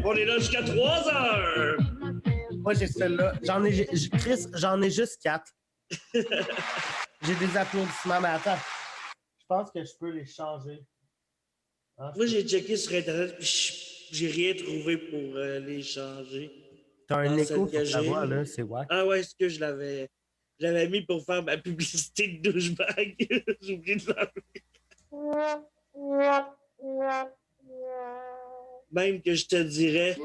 On est là jusqu'à 3 heures. Moi, j'ai celle-là. Chris, j'en ai juste 4. J'ai des applaudissements, mais attends. Je pense que je peux les changer. Moi, j'ai checké sur Internet puis j'ai rien trouvé pour les changer. T'as un Dans écho celle sur que ta voix, j'ai. là, c'est wack. Ah ouais, est-ce que je l'avais mis pour faire ma publicité de douchebag? J'ai oublié de l'enlever. Même que je te dirais.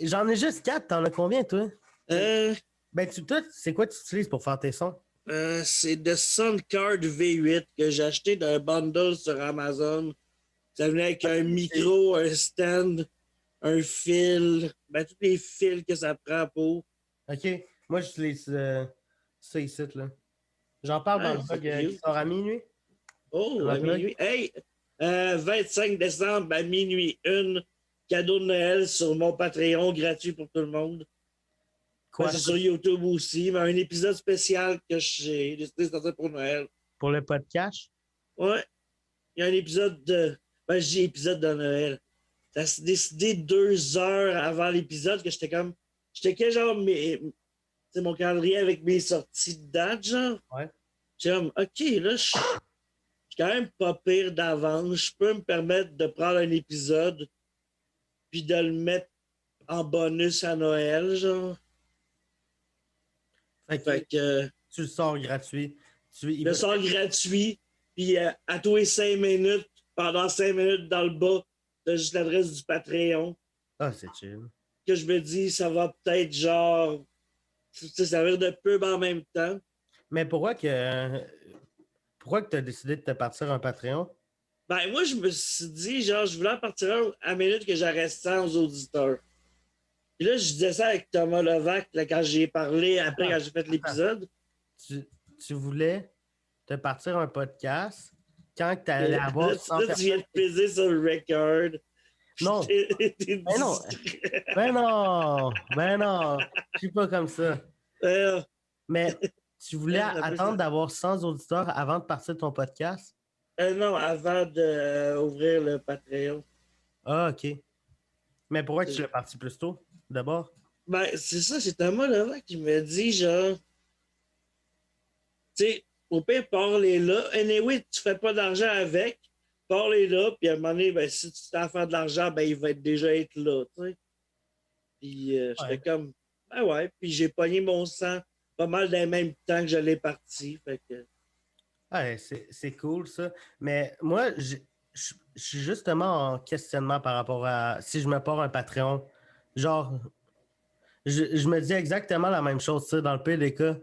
J'en ai juste 4. T'en as combien, toi? Euh, Ben, toi, c'est quoi tu utilises pour faire tes sons? c'est de Soundcard V8 que j'ai acheté d'un bundle sur Amazon. Ça venait avec un micro, un stand, un fil, ben tous les fils que ça prend pour. OK. Moi, j'utilise ça ici, là. J'en parle dans Ouais, le c'est blog qui cute. sort à minuit. Oh, Dans à le blog. minuit. Hey, 25 décembre à minuit 1, cadeau de Noël sur mon Patreon gratuit pour tout le monde. Ben, Quoi? c'est sur YouTube aussi, mais un épisode spécial que j'ai décidé de sortir pour Noël. Pour le podcast? Ouais, il y a un épisode de. Ben, je dis épisode de Noël. Ça s'est décidé 2 heures avant l'épisode que j'étais comme. J'étais que genre. C'est mon calendrier avec mes sorties de date, genre. Ouais. J'étais comme, OK, là, je suis quand même pas pire d'avance. Je peux me permettre de prendre un épisode puis de le mettre en bonus à Noël, genre. Fait que tu le sors gratuit. le sort gratuit, puis à tous les 5 minutes, pendant 5 minutes dans le bas, t'as juste l'adresse du Patreon. Ah, c'est chill. Que je me dis, ça va peut-être genre. Ça servir de pub en même temps. Mais pourquoi que tu as décidé de te partir un Patreon? Ben, moi, je me suis dit, genre, je voulais en partir un à la minute que j'aurais 100 auditeurs. Puis là, je disais ça avec Thomas Levac, là, quand j'ai parlé, après, quand j'ai fait l'épisode. Tu voulais te partir un podcast quand tu allais Là, avoir 100 tu viens personnes. de peser sur le record. Non. Ben non. Ben non. Ben non. Je suis pas comme ça. Mais tu voulais attendre d'avoir 100 auditeurs avant de partir ton podcast? Non, avant d'ouvrir le Patreon. Ah, OK. Mais pourquoi tu l'as parti plus tôt, d'abord? Ben, c'est ça, c'est Thomas Levac qui me dit, genre, tu sais, au pire, parlez là. Anyway, tu fais pas d'argent avec, parlez là, puis à un moment donné, ben, si tu t'as à faire de l'argent, ben, il va déjà être là, tu sais. Puis j'étais comme, ben ouais, puis j'ai pogné mon sang pas mal dans le même temps que je l'ai parti, fait que... Ouais, c'est cool, ça. Mais moi, je suis justement en questionnement par rapport à si je me pars un Patreon. Genre, je me dis exactement la même chose, ça, dans le pire des cas.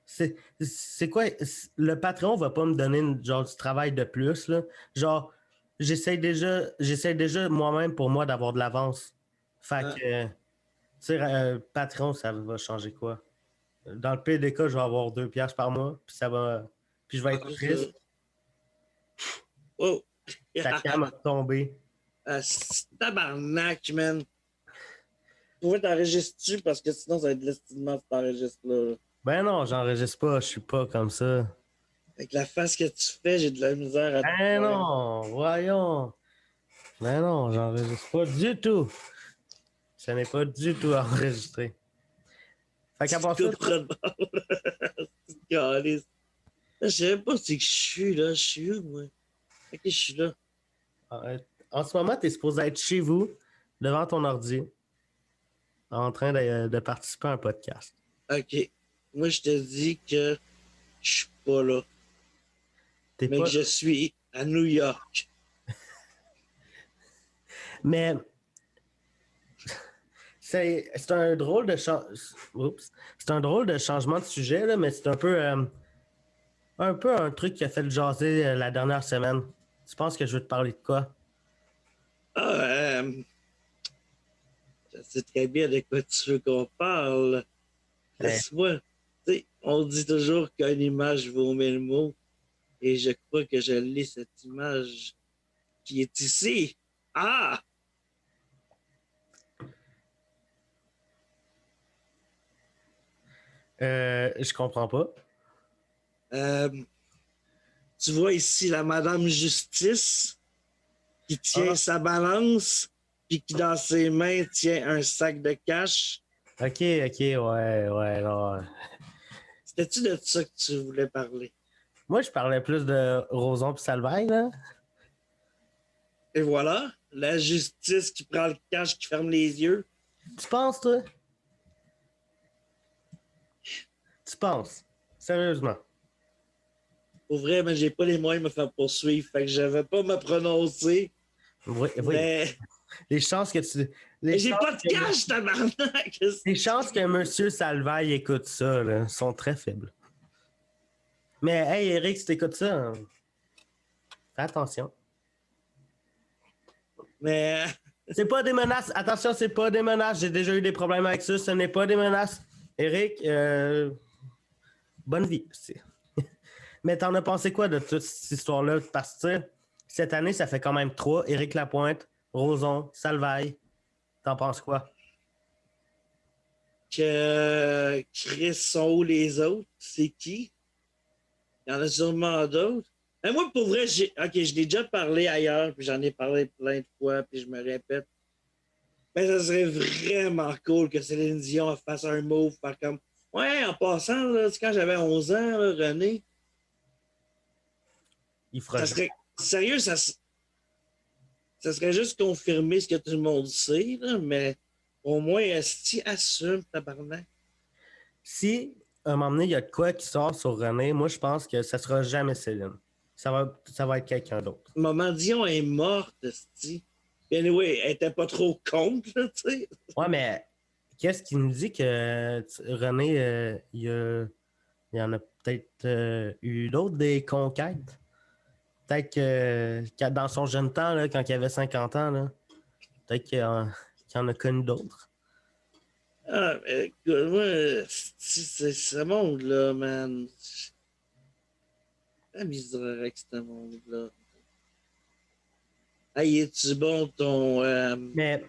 C'est quoi? Le Patreon va pas me donner genre du travail de plus, là. Genre, j'essaie déjà moi-même pour moi d'avoir de l'avance. Fait que, tu sais, Patreon, ça va changer quoi? Dans le pire des cas, je vais avoir 2 piastres par mois, puis ça va. Puis je vais être triste. Oh! Ta cam a tombé. Tabarnak, man! Pourquoi t'enregistres-tu? Parce que sinon, ça va être de l'estimement si t'enregistres là. Ben non, j'enregistre pas, je suis pas comme ça. Avec la face que tu fais, j'ai de la misère à te Ben croire. non, voyons. Ben non, j'enregistre pas du tout. Ce n'est pas du tout enregistré. Fait qu'à part ça, Je sais pas si je suis là. Je suis où, moi? Ok, je suis là. en ce moment, tu es supposé être chez vous, devant ton ordi, en train de participer à un podcast. Ok. Moi, je te dis que je suis pas là. T'es Mais pas... que je suis à New York. Mais c'est un drôle de c'est un drôle de changement de sujet, là, mais c'est un peu un truc qui a fait le jaser la dernière semaine. Tu penses que je veux te parler de quoi? Ah, je sais très bien de quoi tu veux qu'on parle. Laisse-moi. Tu sais, on dit toujours qu'une image vaut 1000 mots. Et je crois que je lis cette image qui est ici. Ah! Je comprends pas. tu vois ici la Madame Justice qui tient sa balance, puis qui dans ses mains tient un sac de cash. Ok, ouais, non. C'était-tu de ça que tu voulais parler? Moi, je parlais plus de Roson puis Salvaille, là. Et voilà, la justice qui prend le cash, qui ferme les yeux. Tu penses, toi? Tu penses? Sérieusement? Pour vrai, mais j'ai pas les moyens de me faire poursuivre, fait que je vais pas me prononcer. Oui. Mais Les chances que tu. j'ai pas de cash, tabarnak! Les chances que M. Salvaille écoute ça là, sont très faibles. Mais hey, Eric, si t'écoutes ça, fais attention. Mais C'est pas des menaces. Attention, c'est pas des menaces. J'ai déjà eu des problèmes avec ça. Ce n'est pas des menaces. Eric, bonne vie. Mais t'en as pensé quoi de toute cette histoire-là? Parce que cette année, ça fait quand même 3. Éric Lapointe, Roson, Salvaille. T'en penses quoi? que Chris sont où les autres? C'est qui? Il y en a sûrement d'autres. Mais moi, pour vrai, je l'ai déjà parlé ailleurs, puis j'en ai parlé plein de fois, puis je me répète. Mais ça serait vraiment cool que Céline Dion fasse un move, faire comme ouais, en passant, là, quand j'avais 11 ans, là, René, Il fera ça serait sérieux, ça serait juste confirmer ce que tout le monde sait, là, mais au moins, est-ce que assume, tabarnak? Si, à un moment donné, il y a de quoi qui sort sur René, moi, je pense que ça sera jamais Céline. Ça va être quelqu'un d'autre. Maman Dion est morte, esti. Anyway, elle était pas trop contre, tu sais. Ouais, mais qu'est-ce qui nous dit que René, il y en a peut-être eu d'autres des conquêtes? Peut-être que dans son jeune temps, là, quand il avait 50 ans, là, peut-être qu'il en a connu d'autres. Ah, mais écoute, moi, c'est ce monde-là, man. La misère avec ce monde-là. Hey, es-tu bon ton. Mais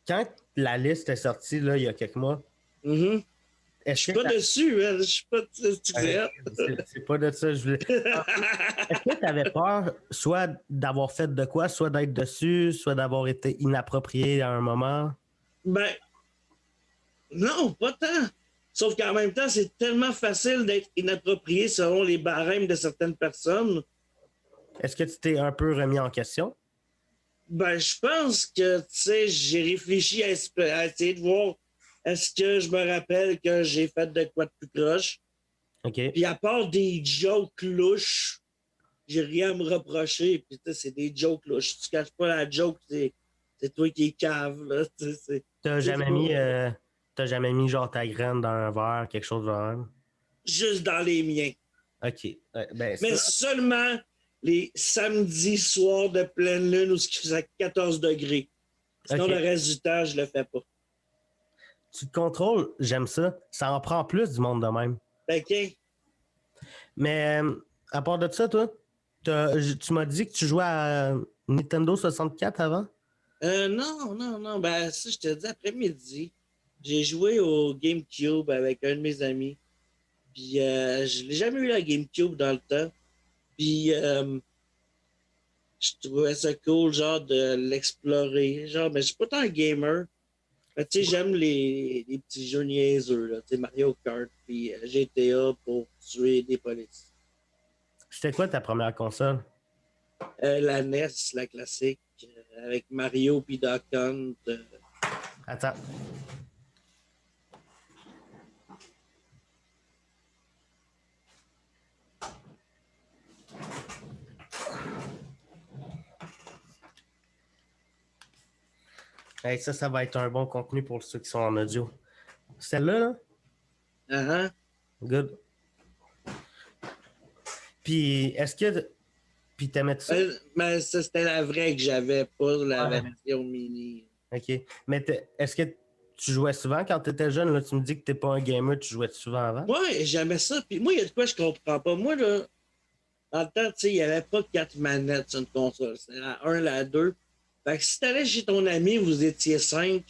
quand la liste est sortie, là, il y a quelques mois, Je est-ce suis que pas dessus, man. Je suis pas. c'est pas de ça, je voulais. Est-ce que tu avais peur soit d'avoir fait de quoi, soit d'être dessus, soit d'avoir été inapproprié à un moment? Ben, non, pas tant. Sauf qu'en même temps, c'est tellement facile d'être inapproprié selon les barèmes de certaines personnes. Est-ce que tu t'es un peu remis en question? Ben, je pense que, tu sais, j'ai réfléchi à essayer de voir est-ce que je me rappelle que j'ai fait de quoi de plus proche. OK. Puis à part des jokes louches, j'ai rien à me reprocher. Puis tu sais, c'est des jokes louches. Tu caches pas la joke, c'est toi qui es cave, là. T'as jamais mis genre ta graine dans un verre, quelque chose de même? Juste dans les miens. OK. Ben, Mais seulement les samedis soirs de pleine lune où il faisait 14 degrés. Sinon, OK. le reste du temps, je le fais pas. Tu te contrôles, j'aime ça. Ça en prend plus du monde de même. OK. Mais à part de ça, toi, tu m'as dit que tu jouais à Nintendo 64 avant? Non. Ben, ça, je te dis, après-midi, j'ai joué au GameCube avec un de mes amis. Puis, je n'ai jamais eu la GameCube dans le temps. Puis, je trouvais ça cool, genre, de l'explorer. Genre, mais je suis pas tant un gamer. Mais, tu sais, j'aime les petits jeux niaiseux, là. Tu sais, Mario Kart, puis GTA pour tuer des polices. C'était quoi ta première console? La NES, la classique, avec Mario puis Duck Hunt. Attends. Hey, ça va être un bon contenu pour ceux qui sont en audio. Celle-là, là? Uh-huh. Good. Puis, est-ce que. Puis, t'aimais ça? Mais ça, c'était la vraie que j'avais, pas la version mini. OK. Mais est-ce que tu jouais souvent quand tu étais jeune? Là, tu me dis que tu n'es pas un gamer, tu jouais souvent avant? Ouais, j'aimais ça. Puis moi, il y a de quoi je comprends pas. Moi, là, dans le temps, tu sais, il n'y avait pas 4 manettes sur une console. C'était la 1, la 2. Fait que si t'allais chez ton ami, vous étiez 5,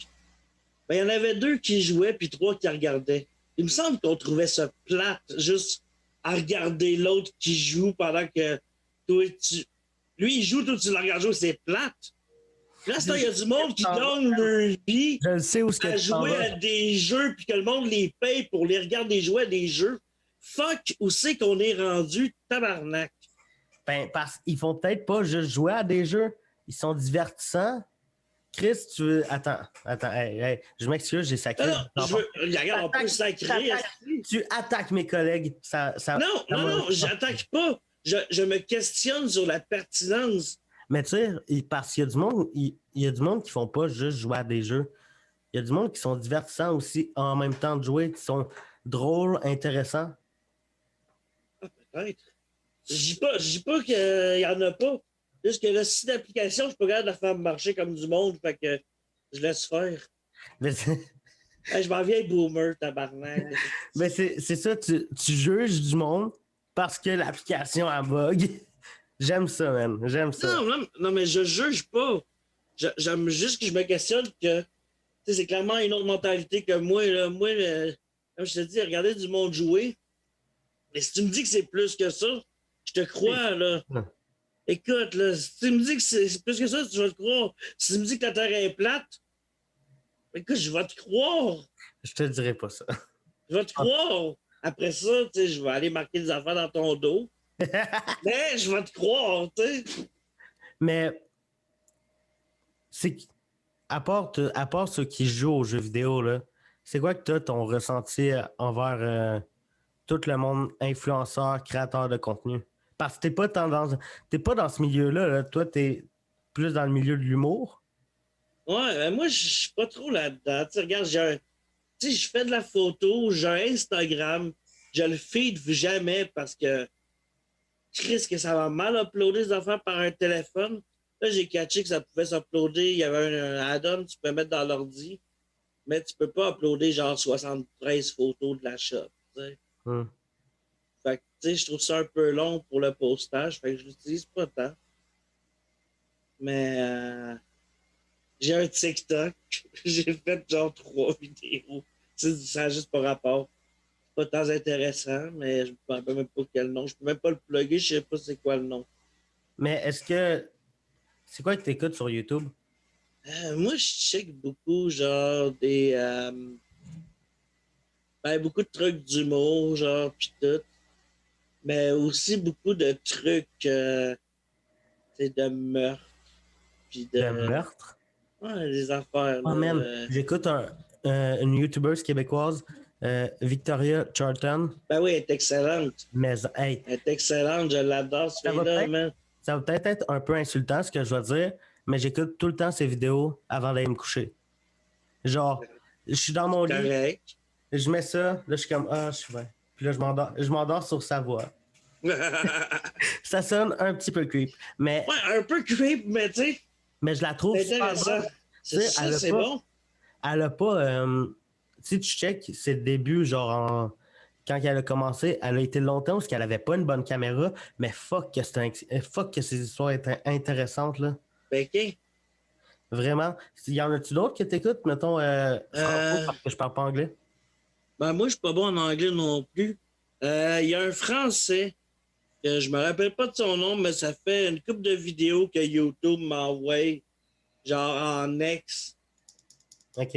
ben, il y en avait 2 qui jouaient puis 3 qui regardaient. Il me semble qu'on trouvait ça plate, juste à regarder l'autre qui joue pendant que toi, lui, il joue, toi, tu le regardes jouer, c'est plate. Là, il y a du monde qui gagne leur vie Je sais où ce que à tu t'en jouer vas. à des jeux puis que le monde les paye pour les regarder jouer à des jeux. Fuck, où c'est qu'on est rendu, tabarnak? Ben, parce qu'ils font peut-être pas juste jouer à des jeux. Ils sont divertissants. Chris, tu veux. Attends, hey, je m'excuse, j'ai sacré. Regarde, on peut sacrer. Tu attaques mes collègues. Non, j'attaque pas. Je me questionne sur la pertinence. Mais tu sais, parce qu'il y a du monde, il y a du monde qui font pas juste jouer à des jeux. Il y a du monde qui sont divertissants aussi en même temps de jouer, qui sont drôles, intéressants. Ah, peut-être. Je dis pas qu'il y en a pas. Juste que le site d'application, je peux regarder la faire marcher comme du monde, fait que je laisse faire. Mais Hey, je m'en viens boomer, tabarnak. mais c'est ça, tu juges du monde parce que l'application a bug. J'aime ça, man. J'aime ça. Non, mais je juge pas. J'aime juste que je me questionne que c'est clairement une autre mentalité que moi. Là. Moi, comme je te dis, regarder du monde jouer. Mais si tu me dis que c'est plus que ça, je te crois, là. Non. Écoute, là, si tu me dis que c'est plus que ça, tu vas te croire. Si tu me dis que la Terre est plate, écoute, je vais te croire. Je te dirai pas ça. Je vais te croire. Après ça, tu sais, je vais aller marquer des affaires dans ton dos. Mais je vais te croire, tu sais. Mais c'est à part ceux qui jouent aux jeux vidéo, là, c'est quoi que tu as ton ressenti envers tout le monde influenceur, créateur de contenu? Parce que t'es pas dans ce milieu-là, là. Toi, t'es plus dans le milieu de l'humour. Ouais, moi, je suis pas trop là-dedans. Tu sais, regarde, je fais de la photo, j'ai un Instagram, je le feed jamais parce que Chris, que ça va mal uploader des affaires par un téléphone. Là, j'ai catché que ça pouvait s'uploader. Il y avait un add-on que tu peux mettre dans l'ordi, mais tu peux pas uploader genre 73 photos de la shop. T'sais. Fait que, tu sais, je trouve ça un peu long pour le postage, fait que je l'utilise pas tant. Mais j'ai un TikTok, j'ai fait genre 3 vidéos. Ça n'a juste pas rapport. C'est pas tant intéressant, mais je ne me rappelle même pas quel nom. Je peux même pas le plugger, je sais pas c'est quoi le nom. Mais est-ce que. C'est quoi que tu écoutes sur YouTube? Moi, je check beaucoup, genre, beaucoup de trucs d'humour, genre, pis tout. Mais aussi beaucoup de trucs, de meurtre, pis De de... meurtre? Ouais, des affaires, Oh là. man, j'écoute une YouTubeuse québécoise, Victoria Charlton. Ben oui, elle est excellente. Mais, hey, Elle est excellente, je l'adore, ce fille-là, man. ça va peut-être être un peu insultant ce que je vais dire, mais j'écoute tout le temps ses vidéos avant d'aller me coucher. Genre, je suis dans mon lit, Correct. je mets ça, là je suis comme ah, je suis bien. Puis là je m'endors sur sa voix. Ça sonne un petit peu creep, mais Ouais, un peu creep, mais tu sais, mais je la trouve c'est super intéressant. bonne. C'est bon. Elle a pas si tu check ses débuts genre quand elle a commencé, elle a été longtemps parce qu'elle avait pas une bonne caméra, mais fuck que ses histoires étaient intéressantes là. Ben, OK. Vraiment. Y en a-tu d'autres que t'écoutes, mettons franco parce que je parle pas anglais? Ben, moi, je suis pas bon en anglais non plus. Il y a un Français, que je me rappelle pas de son nom, mais ça fait une couple de vidéos que YouTube m'envoie, genre en ex. OK.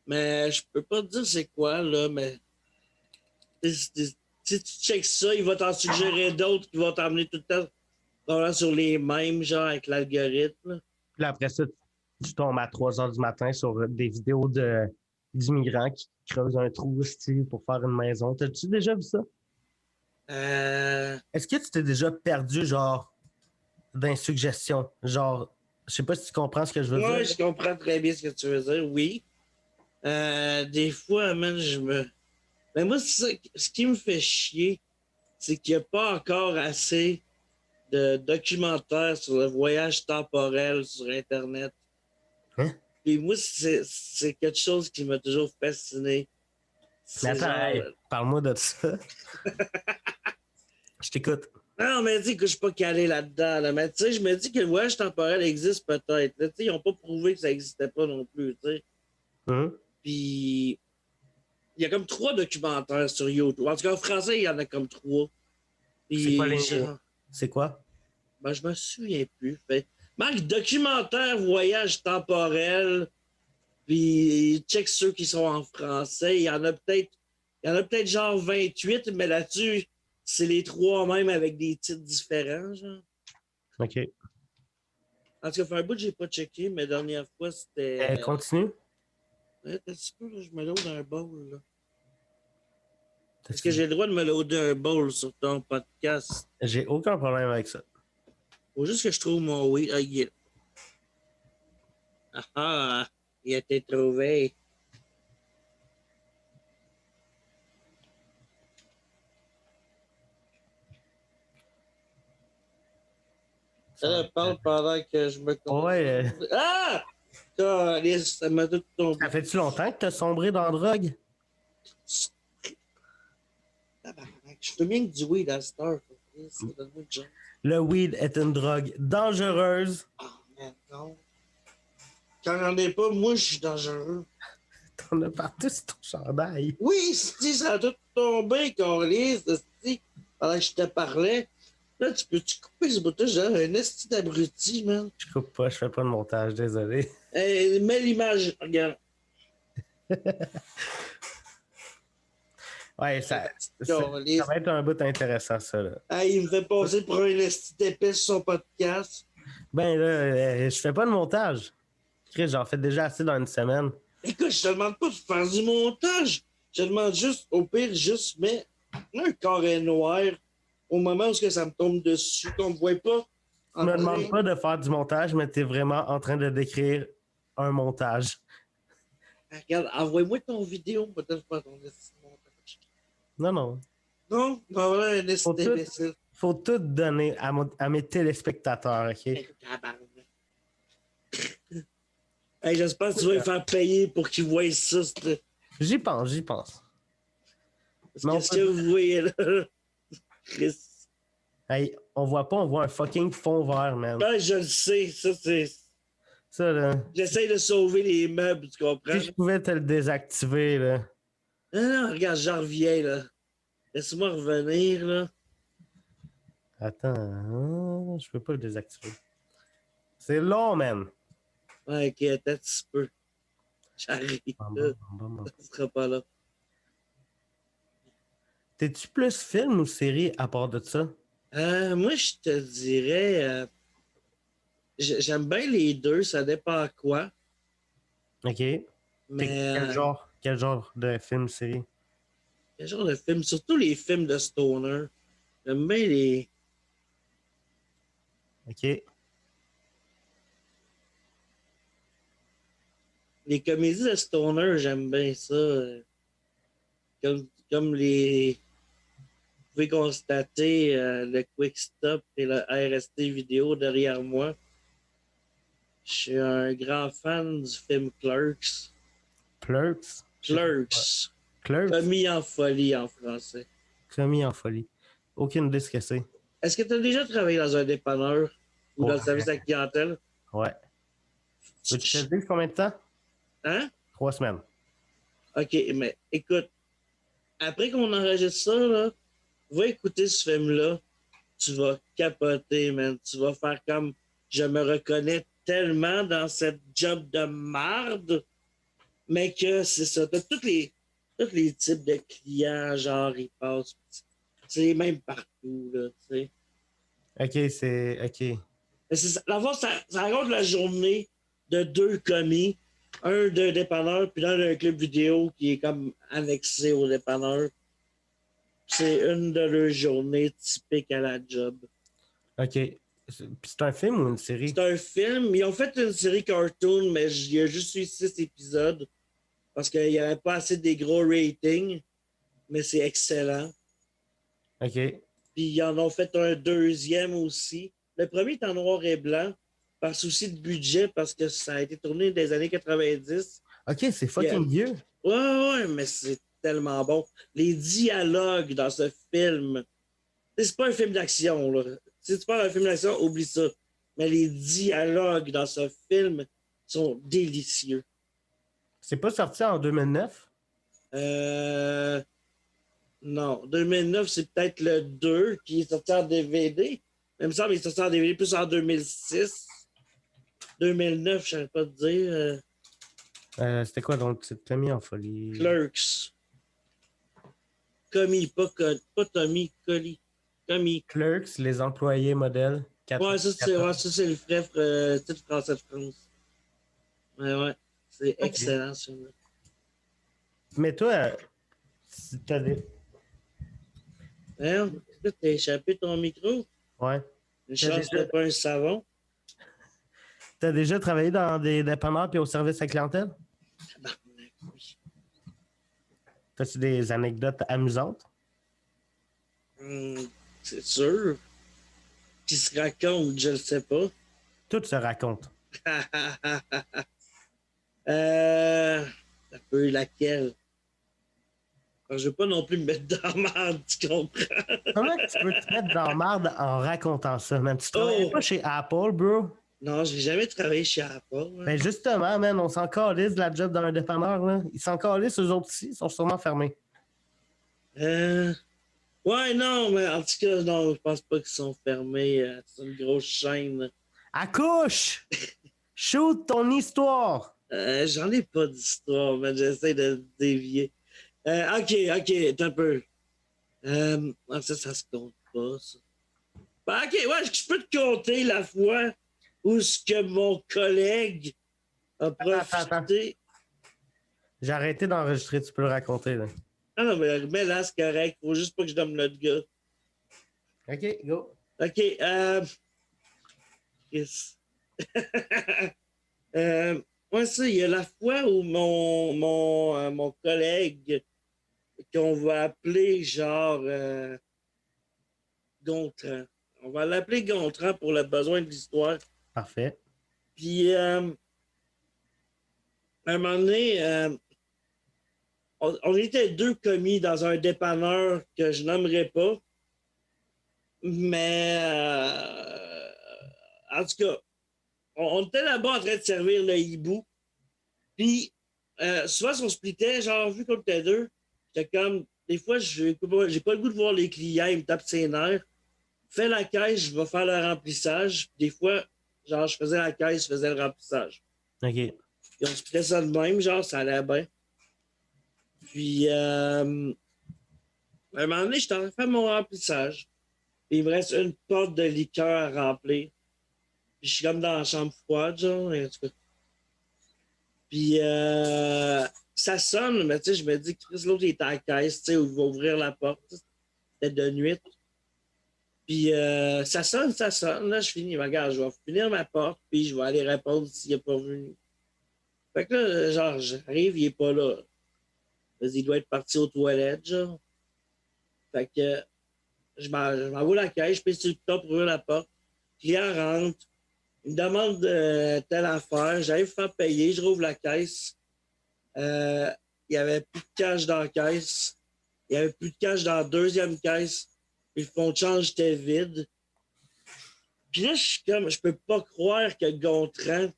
Mais je peux pas te dire c'est quoi, là, mais si tu checks ça, il va t'en suggérer d'autres qui vont t'emmener tout le temps vraiment sur les mêmes, genre avec l'algorithme. Puis là, après ça, tu tombes à 3 heures du matin sur des vidéos d'immigrants qui creusent un trou style pour faire une maison. T'as-tu déjà vu ça? Est-ce que tu t'es déjà perdu, genre, dans suggestions? Genre, je sais pas si tu comprends ce que je veux dire. Ouais, je comprends très bien ce que tu veux dire, oui. Des fois, man, Mais moi, ce qui me fait chier, c'est qu'il n'y a pas encore assez de documentaires sur le voyage temporel sur Internet. Hein? Puis moi, c'est quelque chose qui m'a toujours fasciné. Mais attends, Genre... hey, parle-moi de ça. Je t'écoute. Non, mais dis que je suis pas calé là-dedans. Là. Mais tu sais, je me dis que le voyage temporel existe peut-être. Tu sais, ils n'ont pas prouvé que ça n'existait pas non plus. Tu sais. Hum? Puis il y a comme 3 documentaires sur YouTube. En tout cas, en français, il y en a comme 3. C'est quoi Puis, C'est quoi? ben, je me souviens plus. Fait, marque documentaire, voyage temporel, puis check ceux qui sont en français. Il y en a peut-être genre 28, mais là-dessus, c'est les 3 même avec des titres différents, genre. OK. En tout cas, fait un bout que j'ai pas checké, mais la dernière fois, c'était. Continue. Un petit peu, là, je me load un bowl, là. Est-ce que T'as-tu- j'ai le droit de me loader un bowl sur ton podcast? J'ai aucun problème avec ça. Faut juste que je trouve mon oui. Ah, il est là. Ah, ah, il a été trouvé. Ça parle pendant que je me concentre. Ouais. Ah! Calisse, ça m'a tout tombé. Ça fait-tu longtemps que t'as sombré dans la drogue? Tabarnak, je fais bien que du weed à cette heure. Donne-moi une chance. Le weed est une drogue dangereuse. Ah, merde, non. Quand j'en ai pas, moi, je suis dangereux. T'en as partout sur ton chandail. Oui, si ça a tout tombé, Carlis, pendant que je te parlais. Là, tu peux-tu couper ce bout-là? J'ai un esti d'abruti, man. Je coupe pas, je fais pas de montage, désolé. Hey, mets l'image, regarde. Ouais, ça Carlis. va être un bout intéressant, ça, là. Hey, il me fait passer pour un esti d'épais sur son podcast. Ben là, je fais pas de montage. Chris, j'en fais déjà assez dans une semaine. Écoute, je te demande pas de faire du montage. Je te demande juste, au pire, juste mets un carré noir au moment où ça me tombe dessus, qu'on me voit pas. Je me demande pas de faire du montage, mais t'es vraiment en train de décrire un montage. Regarde, envoie-moi ton vidéo, peut-être pas ton esti de montage. Non, non. Non, ben voilà un esti Faut tout- d'imbécile. Faut tout donner à mes téléspectateurs, OK? Tabarnak. Hey, j'espère que tu vas les faire payer pour qu'ils voient ça. J'y pense, j'y pense. Mais on Qu'est-ce que vous voyez là? Chris. Hey, on voit pas, on voit un fucking fond vert, man. Ben, je le sais, ça c'est. Ça, là. J'essaie de sauver les meubles, tu comprends? Si je pouvais te le désactiver, là. Non, non, regarde, j'en reviens là. Laisse-moi revenir là. Attends, je peux pas le désactiver. C'est long, man. Ouais, ok, attends un petit peu. J'arrive là. Ça sera pas là. T'es-tu plus film ou série à part de ça? Moi, je te dirais. J'aime bien les deux, ça dépend à quoi. OK. Mais. Quel genre de film, série? Quel genre de film? Surtout les films de Stoner. J'aime bien les. OK. Les comédies de Stoner, j'aime bien ça. Comme les. Vous pouvez constater le Quick Stop et le RST vidéo derrière moi. Je suis un grand fan du film Clerks. Clerks? Clerks. Clerks? Commis en folie en français. Commis en folie. Aucune idée ce que c'est. Est-ce que tu as déjà travaillé dans un dépanneur ou dans le service à la clientèle? Ouais. Tu te dire combien de temps? Hein? 3 semaines. OK, mais écoute, après qu'on enregistre ça, là, va écouter ce film-là, tu vas capoter, man. Tu vas faire comme je me reconnais tellement dans cette job de marde, mais que c'est ça. T'as tous les types de clients, genre, ils passent. C'est les mêmes partout, là, tu sais. OK, c'est... OK. Mais c'est ça. Dans le fond, ça raconte la journée de 2 commis, un d'un dépanneur, puis l'un d'un club vidéo qui est comme annexé au dépanneur. C'est une de leurs journées typiques à la job. OK. C'est un film ou une série? C'est un film. Ils ont fait une série cartoon, mais il y a juste eu 6 épisodes parce qu'il n'y avait pas assez des gros ratings, mais c'est excellent. OK. Puis ils en ont fait un deuxième aussi. Le premier est en noir et blanc par souci de budget parce que ça a été tourné dans les années 90. OK, c'est fucking vieux. Ouais, mais c'est tellement bon. Les dialogues dans ce film, c'est pas un film d'action, là. Si tu parles d'un film d'action, oublie ça. Mais les dialogues dans ce film sont délicieux. C'est pas sorti en 2009? Non, 2009, c'est peut-être le 2 qui est sorti en DVD. Il me semble qu'il est sorti en DVD plus en 2006. 2009, je ne sais pas te dire. C'était quoi donc? C'est Tommy en folie. Clerks. Commis, pas Tommy, Collie. Commis. Clerks, les employés modèles. Ouais, ça, c'est le vrai titre français de France. Ouais. C'est excellent, ce film-là. Mais toi, t'as des... Hein? Est-ce que t'as échappé ton micro? Ouais. Une chance que t'as pas un savon. T'as déjà travaillé dans des dépanneurs et au service à clientèle? Tabarnak, oui. T'as-tu des anecdotes amusantes? C'est sûr. Qui se raconte, je le sais pas. Tout se raconte. Un peu laquelle? Alors, je veux pas non plus me mettre dans la merde, tu comprends? Comment tu peux te mettre dans la merde en racontant ça, man? Tu travailles pas chez Apple, bro? Non, j'ai jamais travaillé chez Apple. Hein. Ben justement, man, on s'en calisse de la job dans un dépanneur, là. Ils s'en calissent, eux autres aussi, ils sont sûrement fermés. Ouais, non, mais en tout cas, non, je pense pas qu'ils sont fermés. C'est une grosse chaîne. Accouche! Shoot ton histoire! J'en ai pas d'histoire, mais j'essaie de dévier. OK, t'as un peu. Ça se compte pas, ça. Ben, OK, ouais, je peux te compter la fois où ce que mon collègue a profité. Attends. J'ai arrêté d'enregistrer, tu peux le raconter, là. Ah non, mais là, c'est correct. Faut juste pas que je donne notre gars. OK, go. OK, yes. Ouais, ça, il y a la fois où mon collègue, qu'on va appeler genre Gontran. On va l'appeler Gontran pour le besoin de l'histoire. Parfait. Puis, à un moment donné, on était deux commis dans un dépanneur que je nommerai pas. Mais, en tout cas, on était là-bas en train de servir le hibou. Puis, souvent, si on splitait, genre, vu qu'on était deux, j'étais comme, des fois, j'ai pas le goût de voir les clients, ils me tapent ses nerfs. Fais la caisse, je vais faire le remplissage. Des fois, genre, je faisais la caisse, je faisais le remplissage. OK. Puis on splitait ça de même, genre, ça allait bien. Puis, à un moment donné, j'étais en train de faire mon remplissage. Puis, il me reste une porte de liqueur à remplir. Puis, je suis comme dans la chambre froide, genre, en tout cas. Puis, ça sonne, mais tu sais, je me dis, Chris, l'autre, il est à la caisse, tu sais, où il va ouvrir la porte. C'était de nuit. Puis, ça sonne. Là, je finis. Regarde, je vais finir ma porte, puis je vais aller répondre s'il n'est pas venu. Fait que là, genre, j'arrive, il n'est pas là. Il doit être parti aux toilettes, genre. Fait que je m'envoie la caisse, je pèse sur le top pour ouvrir la porte. Client rentre, il me demande telle affaire, j'arrive à faire payer, je rouvre la caisse. Il n'y avait plus de cash dans la caisse. Il n'y avait plus de cash dans la deuxième caisse. Puis le fond de change était vide. Puis là, je suis comme, je peux pas croire que Gontran,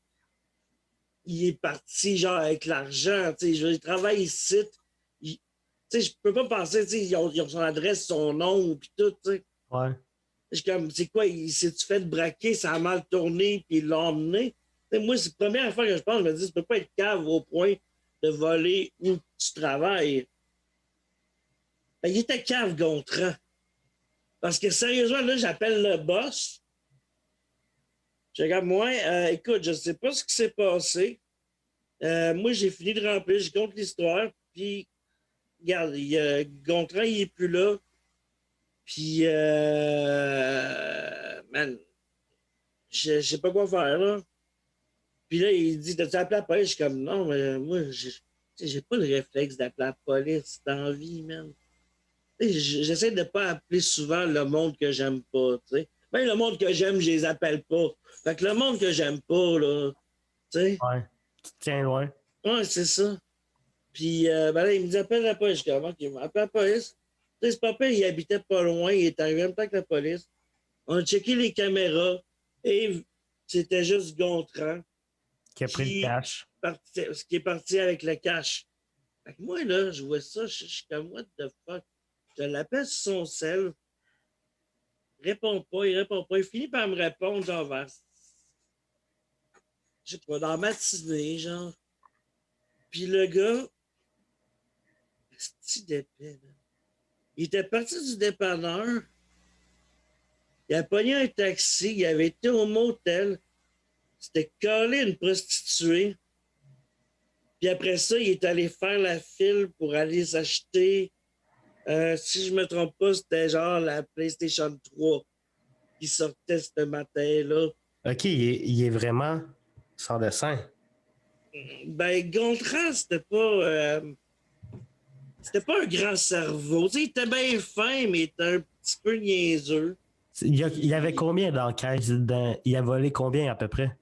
il est parti genre avec l'argent. Tu sais, je travaille ici. Tu sais, je peux pas penser, tu sais, ils ont son adresse, son nom, puis tout, tu sais. Ouais. Je suis comme, c'est quoi, il s'est-tu fait braquer, ça a mal tourné, puis il l'a emmené? Tu sais, moi, c'est la première fois que je pense, je me dis, tu peux pas être cave au point de voler où tu travailles. Ben, il était cave, Gontran. Parce que sérieusement, là, j'appelle le boss. Je regarde, moi, écoute, je sais pas ce qui s'est passé. Moi, j'ai fini de remplir, je compte l'histoire, puis regarde, Gontran, il est plus là. Puis, man, je sais pas quoi faire, là. Puis là, il dit, t'as-tu appelé la police? Je suis comme, non, mais moi, j'ai pas le réflexe d'appeler la police dans la vie, man. J'essaie de pas appeler souvent le monde que j'aime pas, tu sais. Même le monde que j'aime, je les appelle pas. Fait que le monde que j'aime pas, là, tu sais. Ouais. Tu te tiens loin. Ouais, c'est ça. Puis, ben là, il me dit, appelle la police. Je dis, comment il m'appelle la police? Tu sais, ce papa, il habitait pas loin, il est arrivé en même temps que la police. On a checké les caméras et c'était juste Gontran Qui a pris le cash. qui est parti avec le cash. Fait que moi, là, je vois ça, je suis comme, what the fuck? Je l'appelle sur son sel, il répond pas. Il finit par me répondre, genre, vers, je sais pas, dans la matinée, genre. Puis le gars, c'est d'épais, là. Il était parti du dépanneur, il a pogné un taxi, il avait été au motel, c'était collé une prostituée. Puis après ça, il est allé faire la file pour aller s'acheter, si je me trompe pas, c'était genre la PlayStation 3 qui sortait ce matin-là. OK, il est vraiment sans dessin. Ben, Gontran, c'était pas un grand cerveau. Tu sais, il était bien fin, mais il était un petit peu niaiseux. Il y avait combien dans la caisse? Il a volé combien à peu près?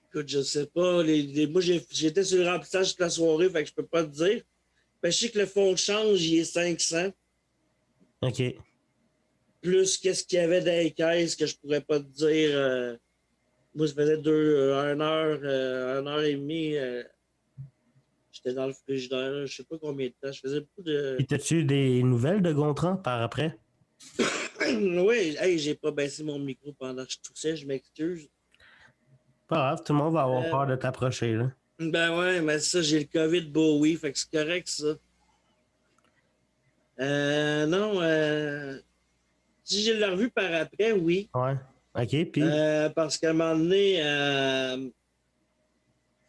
Écoute, je sais pas. Moi, j'étais sur le remplissage toute la soirée, fait que je peux pas te dire. Ben, je sais que le fonds de change, il est 500. OK. Plus qu'est-ce qu'il y avait dans les caisses que je pourrais pas te dire. Moi, ça faisait 1 heure et demie. J'étais dans le frigidaire, je sais pas combien de temps. Je faisais beaucoup de. Puis t'as-tu eu des nouvelles de Gontran par après? Oui, hey, j'ai pas baissé mon micro pendant que je toussais, je m'excuse. Pas grave, tout le monde va avoir Euh, peur de t'approcher, là. Ben ouais, mais ça, j'ai le COVID Bowie, fait que c'est correct, ça. Non, si je l'ai revu par après, oui. Ouais. OK, puis? Parce qu'à un moment donné, il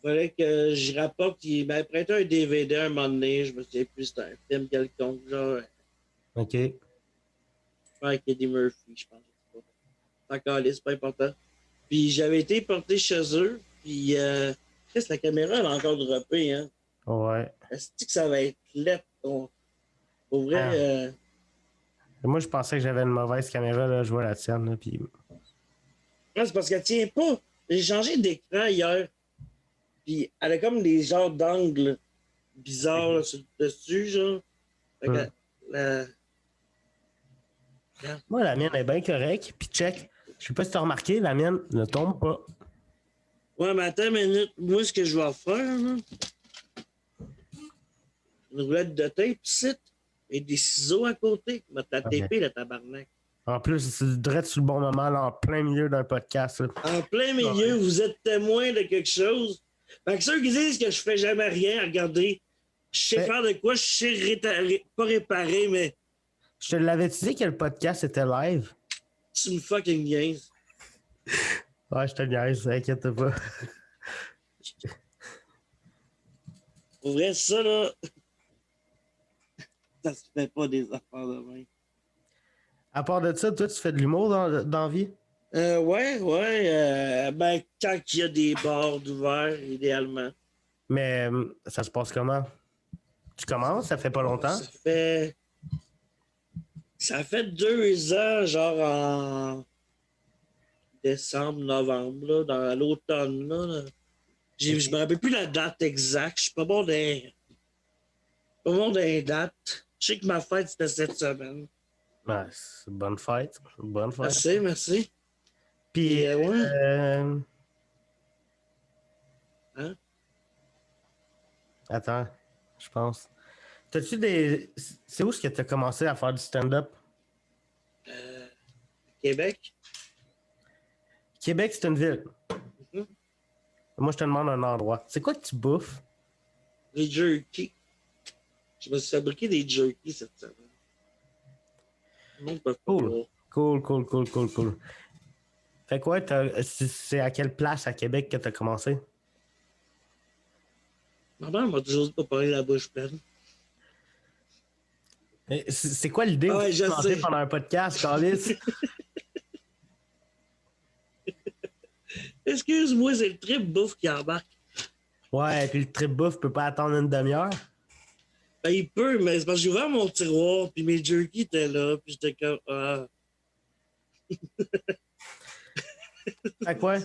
fallait que je rapporte. Il m'avait prêté un DVD à un moment donné, je me souviens plus, c'était un film quelconque, genre, OK. avec Eddie Murphy, je pense. Encore là, c'est pas important. Puis j'avais été porté chez eux, puis la caméra, elle a encore droppé, hein. Ouais. Est-ce que ça va être lettre? Pour vrai, Ah. Moi, je pensais que j'avais une mauvaise caméra, là, je vois la tienne, là, puis... c'est parce qu'elle tient pas. J'ai changé d'écran hier, puis elle a comme des genres d'angles bizarres là, sur le dessus, genre. Fait que la- Moi, la mienne est bien correcte, puis check. Je sais pas si t'as remarqué, la mienne ne tombe pas. Ouais, mais attends une minute. Moi, ce que je vais faire, là, une roulette de tape ici, et des ciseaux à côté. Je vais te la Okay. taper, le tabarnak. En plus, c'est direct sur le bon moment, là, en plein milieu d'un podcast. Là. En plein milieu, vous êtes témoin de quelque chose. Fait que ceux qui disent que je fais jamais rien, regardez, je sais faire de quoi, je sais pas réparer, mais je te l'avais-tu dit que le podcast était live? tu me fucking niaises. Ouais, je te niaise, inquiète pas. Pour vrai, ça, là, ça se fait pas des affaires de même. À part de ça, toi, tu fais de l'humour dans la vie? Ouais. Ben, quand il y a des bars d'ouvert, idéalement. Mais ça se passe comment? Tu commences? Ça fait pas longtemps? Ça fait 2 ans, genre en décembre, novembre, là, dans l'automne. Là. Je me rappelle plus la date exacte. Je suis pas bon des dates. Je sais que ma fête, c'était cette semaine. Ouais, bonne fête. Bonne fête. Merci. Puis, ouais. Hein? Attends, je pense. T'as-tu des... C'est où est-ce que tu as commencé à faire du stand-up? Québec. Québec, c'est une ville. Mm-hmm. Moi, je te demande un endroit. C'est quoi que tu bouffes? Les jerky. Je me suis fabriqué des jerky cette semaine. Cool. Fait quoi, c'est à quelle place à Québec que tu as commencé? Ma mère m'a toujours dit pas parler la bouche pleine. C'est quoi l'idée de de commencer pendant un podcast, Carlis? Excuse-moi, c'est le trip bouffe qui embarque. Ouais, puis le trip bouffe peut pas attendre une demi-heure? Ben, il peut, mais c'est parce que j'ai ouvert mon tiroir, puis mes jerky étaient là, puis j'étais comme... Ah. Fait quoi?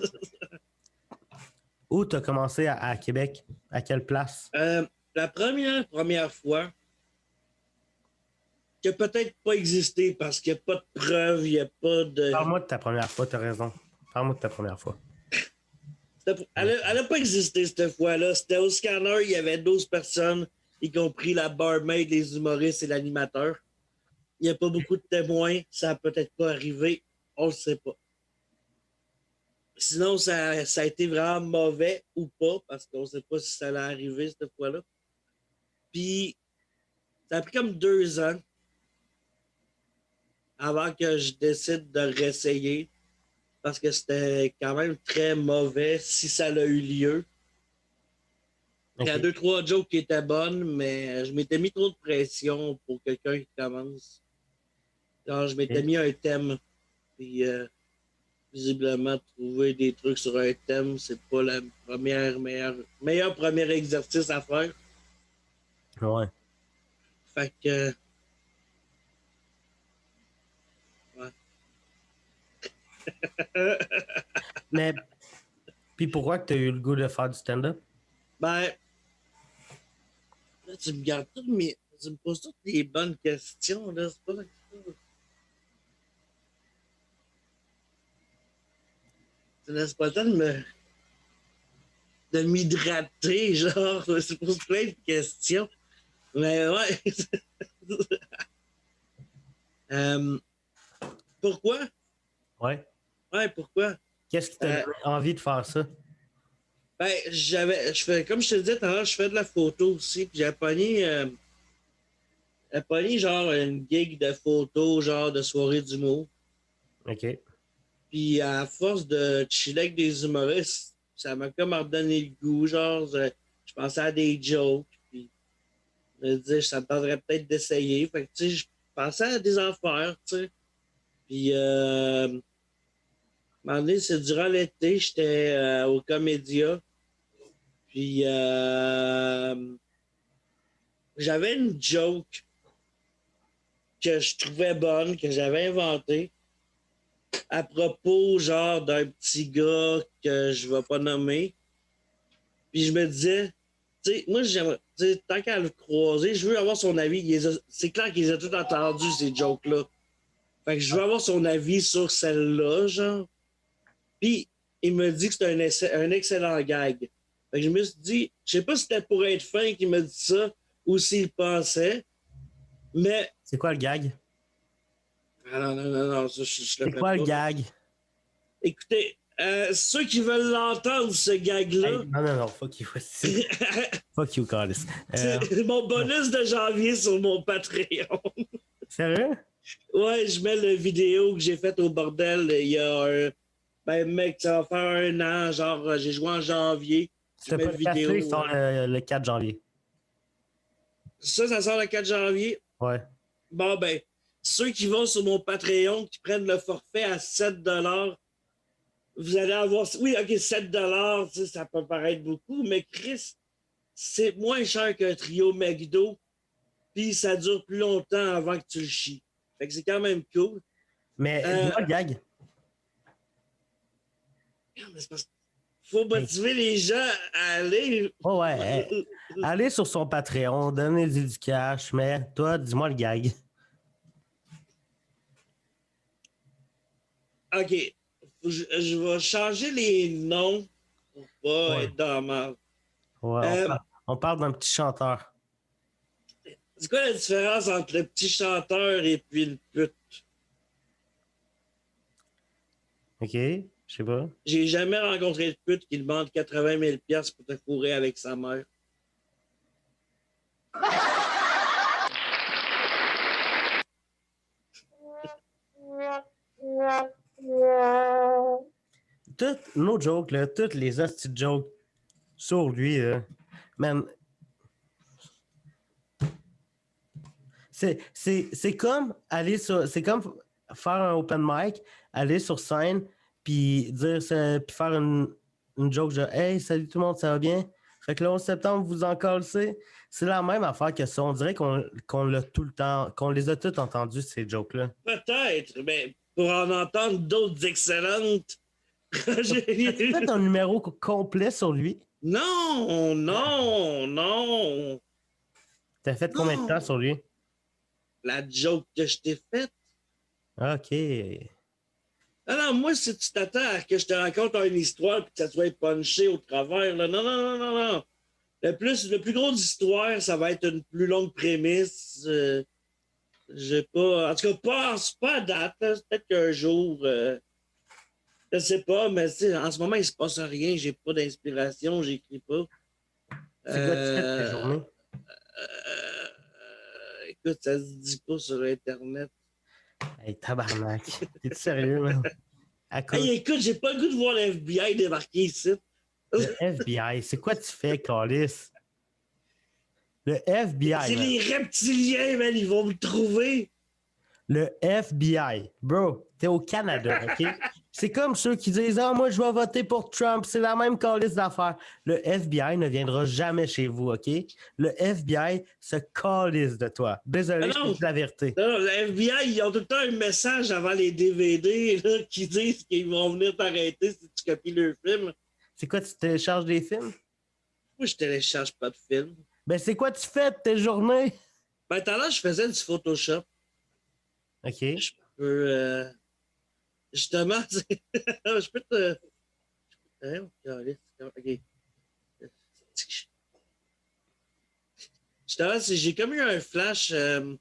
Où t'as commencé à Québec? À quelle place? La première fois, qui a peut-être pas existé parce qu'il n'y a pas de preuves, il n'y a pas de... Parle-moi de ta première fois, t'as raison. Parle-moi de ta première fois. Elle n'a pas existé cette fois-là. C'était au scanner, il y avait 12 personnes. y compris la barmaid, les humoristes et l'animateur. Il n'y a pas beaucoup de témoins, ça n'a peut-être pas arrivé, on ne le sait pas. Sinon, ça a été vraiment mauvais ou pas, parce qu'on ne sait pas si ça allait arriver cette fois-là. Puis, ça a pris comme 2 ans avant que je décide de réessayer, parce que c'était quand même très mauvais si ça a eu lieu. Il y a 2-3 jokes qui étaient bonnes, mais je m'étais mis trop de pression pour quelqu'un qui commence. Genre, je m'étais mis un thème. Puis, visiblement, trouver des trucs sur un thème, c'est pas le meilleur premier exercice à faire. Ouais. Fait que. Ouais. Mais, puis pourquoi tu as eu le goût de faire du stand-up? Ben, là, tu me gardes tout, mais tu me poses toutes des bonnes questions, là. C'est pas là que tu laisses pas le temps de m'hydrater, genre. Je pose plein de questions. Mais ouais. Pourquoi? Ouais. Ouais, pourquoi? Qu'est-ce qui t'a donné envie de faire ça? Ben, comme je te disais tout à l'heure, je fais de la photo aussi. Puis j'ai pogné genre une gig de photo, genre de soirée d'humour. OK. Puis à force de chiller avec des humoristes, ça m'a comme redonné le goût. Genre, je pensais à des jokes. Puis je me disais, ça me tenterait peut-être d'essayer. Fait que, tu sais, je pensais à des affaires, tu sais. Puis, à un moment donné, c'est durant l'été, j'étais au Comédia. Puis, j'avais une joke que je trouvais bonne, que j'avais inventée, à propos, genre, d'un petit gars que je vais pas nommer. Puis je me disais, tu sais, moi, j'aimerais, tu sais, tant qu'à le croiser, je veux avoir son avis. C'est clair qu'ils ont tout entendu, ces jokes-là. Fait que je veux avoir son avis sur celle-là, genre. Puis il me dit que c'est un excellent gag. Fait que je me suis dit, je sais pas si c'était pour être fin qu'il me dit ça ou s'il pensait, mais. C'est quoi le gag? Ah non, non, non, non, ça, je le C'est fais quoi le pas. gag? Écoutez, ceux qui veulent l'entendre, ce gag-là. Hey, non, non, non, fuck you. Fuck you, Carlis. C'est mon bonus de janvier sur mon Patreon. Sérieux? Ouais, je mets la vidéo que j'ai faite au bordel il y a un. Ben, mec, ça va faire 1 an, genre, j'ai joué en janvier. Je Ce mets une vidéo. podcast-là, il sort le 4 janvier. Ça sort le 4 janvier. Ouais. Bon, ben, ceux qui vont sur mon Patreon, qui prennent le forfait à 7 vous allez avoir. Oui, OK, 7 ça peut paraître beaucoup, mais Chris, c'est moins cher qu'un trio McDo, puis ça dure plus longtemps avant que tu le chies. Fait que c'est quand même cool. Mais dis-moi le gag. Faut motiver les gens à aller. Oh ouais. Allez sur son Patreon, donnez-lui du cash, mais toi, dis-moi le gag. OK. Je vais changer les noms pour pas Ouais. être dans ma. Ouais, on parle d'un petit chanteur. C'est quoi la différence entre le petit chanteur et puis le pute? OK? Je sais pas. J'ai jamais rencontré de pute qui demande 80 000 $ pour te fourrer avec sa mère. Toutes nos jokes, là, toutes les hosties de jokes sur lui, là, man. C'est comme aller sur. C'est comme faire un open mic, aller sur scène, puis dire puis faire une joke genre Hey, salut tout le monde, ça va bien? Fait que le 11 septembre, vous en collez. C'est la même affaire que ça. On dirait qu'on l'a tout le temps, qu'on les a tous entendus, ces jokes-là. Peut-être, mais pour en entendre d'autres excellentes. As-tu fait un numéro complet sur lui? Non, non, non. T'as fait combien de temps sur lui? La joke que je t'ai faite. OK. Non, moi, si tu t'attends à que je te raconte une histoire et que ça soit punché au travers, là, non, non, non, non, non. Le plus gros d'histoire, ça va être une plus longue prémisse. J'ai pas. En tout cas, pas à date. Là. Peut-être qu'un jour. Je sais pas, mais en ce moment, il se passe rien. J'ai pas d'inspiration, j'écris pas. C'est quoi tu fais de tes journées? Écoute, ça se dit pas sur Internet. Hey, tabarnak. T'es sérieux, man? À cause. Hey, écoute, j'ai pas le goût de voir le FBI débarquer ici. Le FBI, c'est quoi tu fais, Carlis? Le FBI, C'est man. les reptiliens, man, ils vont me trouver. Le FBI. Bro, t'es au Canada, OK? C'est comme ceux qui disent ah, moi, je vais voter pour Trump. C'est la même calice d'affaires. Le FBI ne viendra jamais chez vous, OK? Le FBI se calisse de toi. Ah Désolé, je te non, dis la vérité. non, le FBI, ils ont tout le temps un message avant les DVD là, qui disent qu'ils vont venir t'arrêter si tu copies leur film. C'est quoi, tu télécharges des films? Moi, je télécharge pas de films. Ben, c'est quoi tu fais de tes journées? Ben, tout à l'heure, je faisais du Photoshop. OK. Je peux. Justement, je peux te. Ok. Justement, j'ai comme eu un flash. Je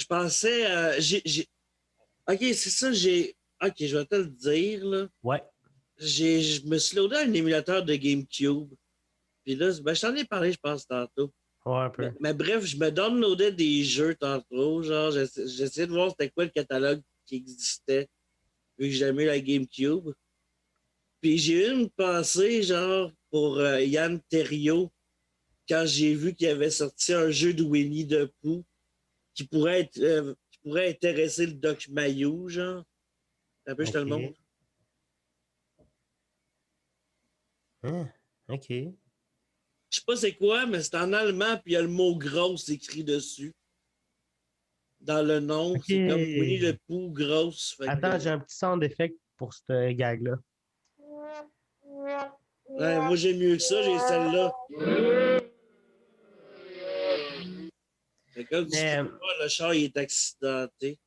pensais. Ok, c'est ça, j'ai. Ok, je vais te le dire, là. Ouais. Je me suis loadé un émulateur de GameCube. Puis là, ben, je t'en ai parlé, je pense, tantôt. Ouais, un peu. Mais bref, je me downloadais des jeux tantôt. Genre, j'essayais de voir c'était quoi le catalogue qui existait, vu que j'aimais la GameCube. Puis j'ai eu une pensée, genre, pour Yann Terriot, quand j'ai vu qu'il avait sorti un jeu de Winnie the Pooh qui pourrait intéresser le Doc Mayou, genre. Un peu, je te le montre. OK. Hein? OK. Je sais pas c'est quoi, mais c'est en allemand, puis il y a le mot grosse écrit dessus. Dans le nom, c'est comme Winnie OK. the Pooh grosse. Fait Attends, que, j'ai un petit sound effect pour ce gag-là. ouais, moi j'ai mieux que ça, j'ai celle-là. Fait que comme tu Mais, peux voir, le char il est accidenté.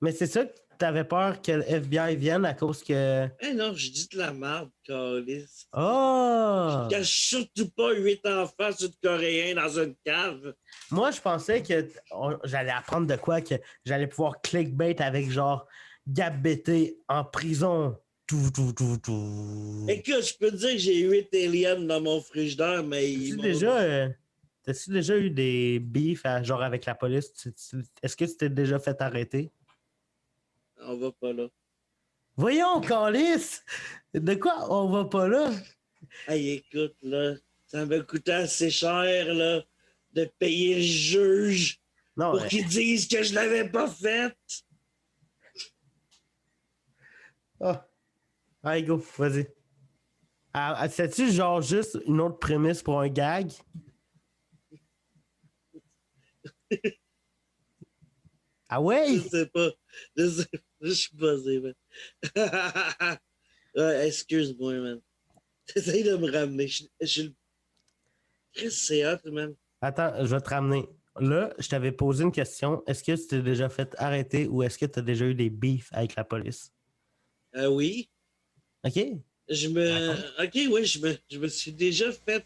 mais c'est ça que t'avais peur que le FBI vienne à cause que. Eh non, je dis de la merde, calice. Je Oh! cache surtout pas 8 enfants sud-coréens dans une cave. Moi, je pensais que j'allais apprendre de quoi, que j'allais pouvoir clickbait avec genre Gab BT en prison. Tout, tout, tout, tout. Écoute, je peux te dire que j'ai 8 aliens dans mon frigidaire, mais ils T'as-tu m'ont. déjà, t'as-tu déjà eu des beefs genre avec la police? Est-ce que tu t'es déjà fait arrêter? On va pas là. Voyons, Calice! De quoi on va pas là? Hey, écoute, là, ça m'a coûté assez cher, là, de payer le juge Non, pour qu'ils disent que je l'avais pas fait. ah, allez, go, vas-y. C'est-tu genre juste une autre prémisse pour un gag? Ah Je ouais? sais pas. Je suis buzzé, man. Ouais, excuse-moi, man. T'essayes de me ramener. Chris, c'est hot, man. Attends, je vais te ramener. Là, je t'avais posé une question. Est-ce que tu t'es déjà fait arrêter ou est-ce que tu as déjà eu des beefs avec la police? Oui. OK? Raconte. Ok, oui, je me suis déjà fait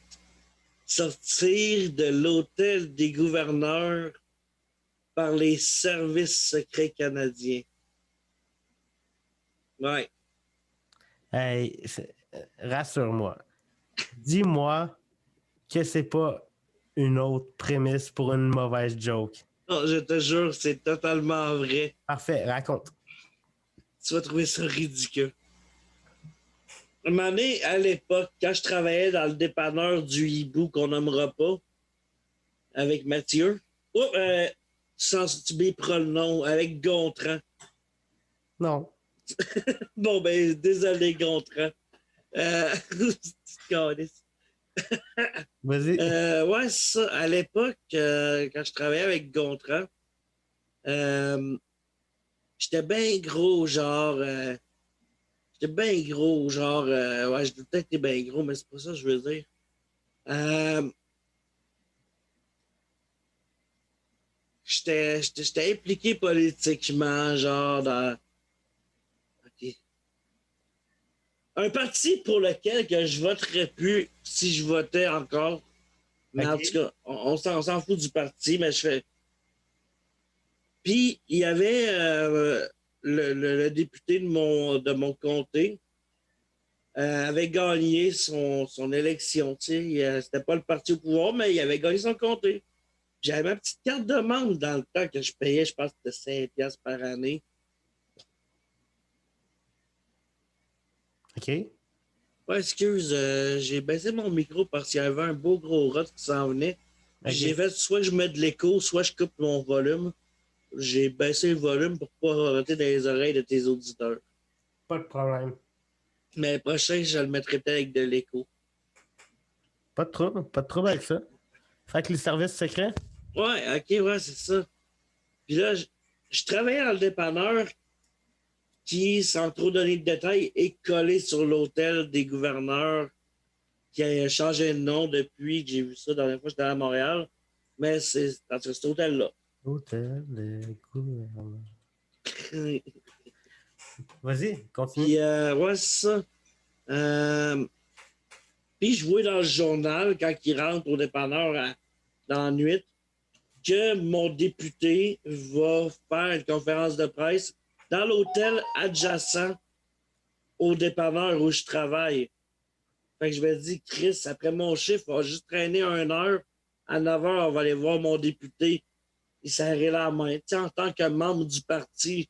sortir de l'hôtel des gouverneurs par les services secrets canadiens. Ouais. Hey, rassure-moi. Dis-moi que c'est pas une autre prémisse pour une mauvaise joke. Non, je te jure, c'est totalement vrai. Parfait, raconte. Tu vas trouver ça ridicule. À un moment donné, à l'époque, quand je travaillais dans le dépanneur du hibou qu'on nommera pas, avec Mathieu, sans tu biperas le nom, avec Gontran. Non. Bon, ben, désolé, Gontran. Calice. Vas-y. Ouais, ça, à l'époque, quand je travaillais avec Gontran, euh, j'étais bien gros, genre. J'étais bien gros, genre. Ouais, je peut-être été bien gros, mais c'est pas ça que je veux dire. Euh, j'étais impliqué politiquement, genre, dans. Ok. Un parti pour lequel que je voterais plus si je votais encore. Mais en tout cas, on s'en fout du parti, mais je fais. Puis, il y avait le député de mon comté avait gagné son élection. C'était pas le parti au pouvoir, mais il avait gagné son comté. J'avais ma petite carte de membre dans le temps que je payais, je pense que c'était 5 piastres par année. OK. Ouais, excuse, j'ai baissé mon micro parce qu'il y avait un beau gros rot qui s'en venait. Puis j'ai fait soit je mets de l'écho, soit je coupe mon volume. J'ai baissé le volume pour pas rentrer dans les oreilles de tes auditeurs. Pas de problème. Mais prochain, je le mettrai peut-être avec de l'écho. Pas de trouble avec ça. Fait que les services secrets? Ouais, ok, ouais, c'est ça. Puis là, je travaillais dans le dépanneur qui, sans trop donner de détails, est collé sur l'hôtel des gouverneurs qui a changé de nom depuis que j'ai vu ça la dernière fois que j'étais à Montréal. Mais c'est dans cet hôtel-là. Hôtel des gouverneurs. Vas-y, continue. Puis, ouais, c'est ça. Puis, je vois dans le journal, quand il rentre au dépanneur dans la nuit, que mon député va faire une conférence de presse dans l'hôtel adjacent au dépanneur où je travaille. Fait que je me dis, Chris, après mon chiffre, on va juste traîner 1 heure. À 9 heures, on va aller voir mon député. Il serrait la main. Tu sais, en tant que membre du parti,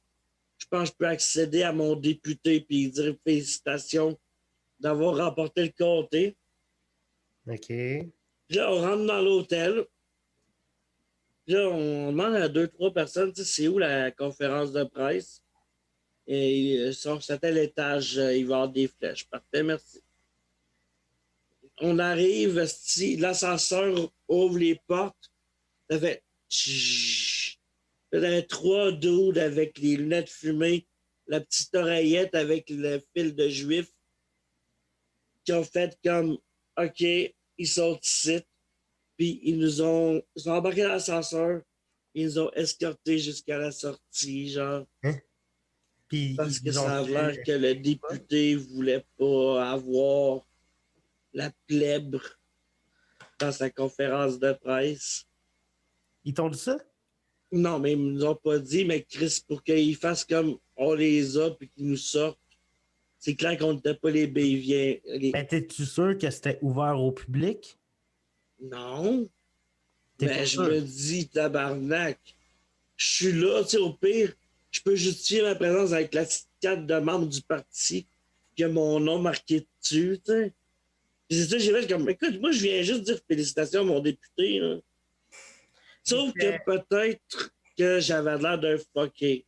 je pense que je peux accéder à mon député et dire félicitations d'avoir remporté le comté. OK. Puis là, on rentre dans l'hôtel. Puis là, on demande à 2, 3 personnes, tu sais, c'est où la conférence de presse? Et c'était à l'étage, il va y avoir des flèches. Parfait, merci. On arrive, l'ascenseur ouvre les portes. Ça fait tch. Il y avait 3 dudes avec les lunettes fumées, la petite oreillette avec le fil de juif, qui ont fait comme OK, ils sont ici. Puis ils ont embarqué dans l'ascenseur, ils nous ont escortés jusqu'à la sortie, genre. Hein? Puis Parce que ils ont ça a fait l'air que le député voulait pas avoir la plèbre dans sa conférence de presse. Ils t'ont dit ça? Non, mais ils ne nous ont pas dit, mais Chris, pour qu'ils fassent comme on les a puis qu'ils nous sortent, c'est clair qu'on n'était pas les béviens. Mais t'es-tu sûr que c'était ouvert au public? Non. T'es Mais pas je sûr? me dis, tabarnak, je suis là, tu sais, au pire, je peux justifier ma présence avec la petite carte de membre du parti qui a mon nom marqué dessus, tu sais. Puis c'est ça, j'ai fait comme, écoute, moi, je viens juste dire félicitations à mon député, là. Sauf que peut-être que j'avais l'air d'un fucké.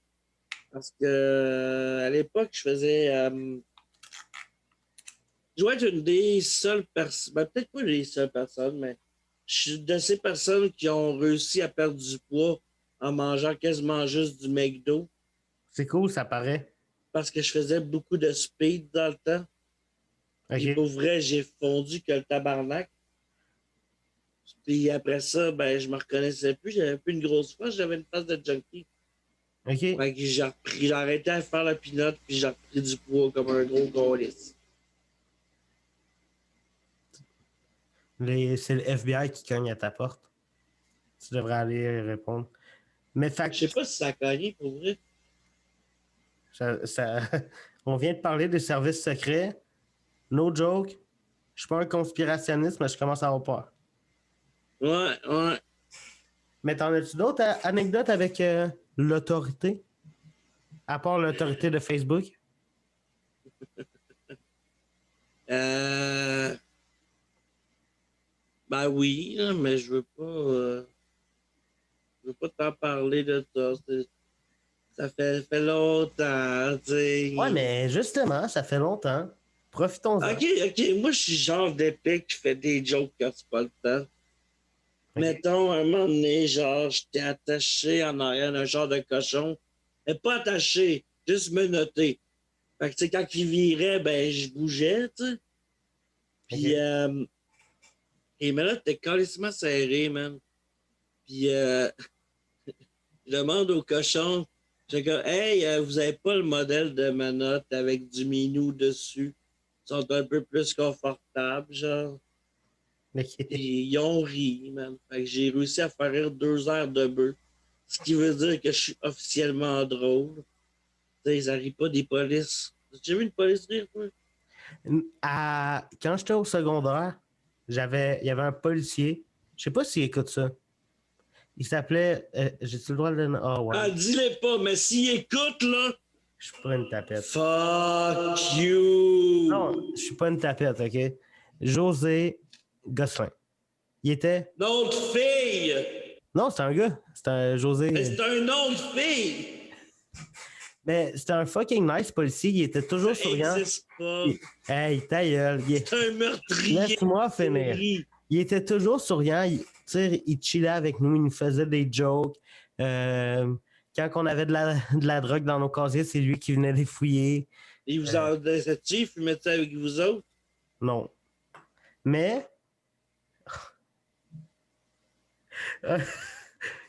Parce que à l'époque, je faisais. Je dois être une des seules personnes. Ben, peut-être pas les seules personnes, mais je suis de ces personnes qui ont réussi à perdre du poids en mangeant quasiment juste du McDo. C'est cool, ça paraît. Parce que je faisais beaucoup de speed dans le temps. Puis OK. pour vrai, j'ai fondu que le tabarnak. Puis après ça, ben, je me reconnaissais plus. J'avais plus une grosse face, j'avais une face de junkie. OK. Fait que j'ai arrêté à faire la pinotte, puis j'ai repris du poids comme un gros gaulliste. C'est le FBI qui cogne à ta porte. Tu devrais aller répondre. Mais Je sais pas si ça a gagné pour vrai. on vient de parler des services secrets. No joke. Je suis pas un conspirationniste, mais je commence à avoir peur. Ouais, ouais. Mais t'en as-tu d'autres anecdotes avec l'autorité? À part l'autorité de Facebook? Euh... Ben oui, là, mais je veux pas t'en parler de ça. Ça fait longtemps, tu sais. Ouais, mais justement, ça fait longtemps. Profitons-en. Ok, ok. Moi, je suis genre d'épée qui fait des jokes quand c'est pas le temps. OK. Mettons, un moment donné, genre, j'étais attaché en arrière d'un genre de cochon. Mais pas attaché, juste me noter. Fait que, tu sais, quand il virait, ben, je bougeais, tu sais. Puis, OK. et mais là, t'es carrément serré, man. Puis, je demande au cochon, je dis, hey, vous avez pas le modèle de manotte avec du minou dessus? sont un peu plus confortables, genre. Ok. Et ils ont ri, man. Fait que j'ai réussi à faire rire 2 heures de bœuf. Ce qui veut dire que je suis officiellement drôle. Tu sais, ils n'arrivent pas des polices. J'ai vu une police rire, toi? Quand j'étais au secondaire, il y avait un policier. Je sais pas s'il écoute ça. Il s'appelait. J'ai-tu le droit de le. Ah ouais. Ah, dis-les pas, mais s'ils écoutent, là, Je suis pas une tapette. fuck you! Non, je suis pas une tapette, OK? José Gosselin. Il était. Notre fille! Non, c'était un gars. C'était un Mais José. c'est un nom de fille! Mais c'était un fucking nice policier. Il était toujours Ça souriant. existe pas. Hey, ta gueule. C'est un meurtrier. Laisse-moi finir. Série. Il était toujours souriant. Il chillait avec nous. Il nous faisait des jokes. Quand on avait de la drogue dans nos casiers, c'est lui qui venait les fouiller. Il vous en laissait-tu? Il fumait ça avec vous autres? Non. Mais.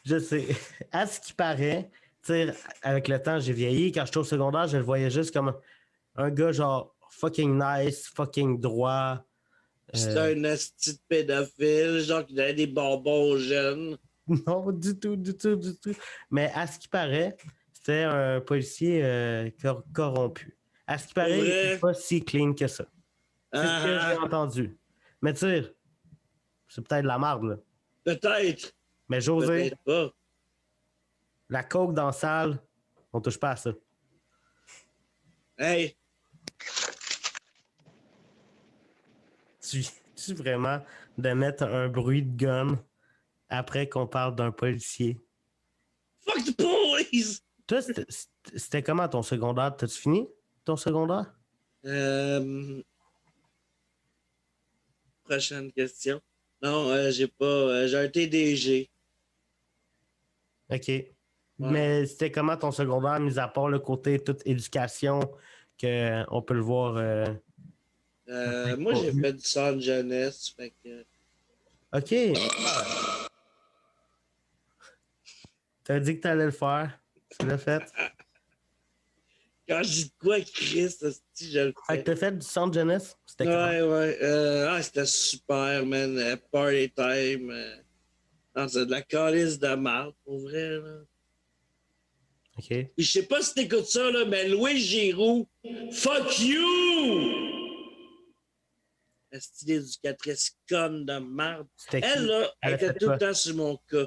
Je sais. À ce qui paraît, tu sais, avec le temps, j'ai vieilli. Quand j'étais au secondaire, je le voyais juste comme un gars genre fucking nice, fucking droit. C'était un asti de pédophile, genre qui donnait des bonbons aux jeunes. Non, du tout, du tout, du tout. Mais à ce qui paraît, c'était un policier corrompu. À ce qui paraît, il Vrai? n'est pas si clean que ça. C'est ce que j'ai entendu. Mais tu sais, c'est peut-être de la merde, là. Peut-être. Mais José, Peut-être pas. la coke dans la salle, on touche pas à ça. Hey, Tu viens vraiment de mettre un bruit de gun après qu'on parle d'un policier? fuck the police! Toi, c'était comment ton secondaire? T'as-tu fini ton secondaire? Prochaine question. Non, j'ai pas. J'ai un TDG. OK. Mais c'était comment ton secondaire, mis à part le côté toute éducation, qu'on peut le voir. Moi, j'ai fait du centre jeunesse. Fait que. OK. T'as dit que t'allais le faire. Tu l'as fait. Quand je dis de quoi, Chris, si je le Fait que fais. t'as fait du centre jeunesse? C'était comment? Ouais. C'était super, man. Party time. Non, c'est de la calice de marde, pour vrai, là. OK. Puis je sais pas si t'écoutes ça, là, mais Louis Giroux, fuck you! La style éducatrice conne de merde. C'était qui? Elle, là, elle Elle a était fait tout quoi? le temps sur mon cas.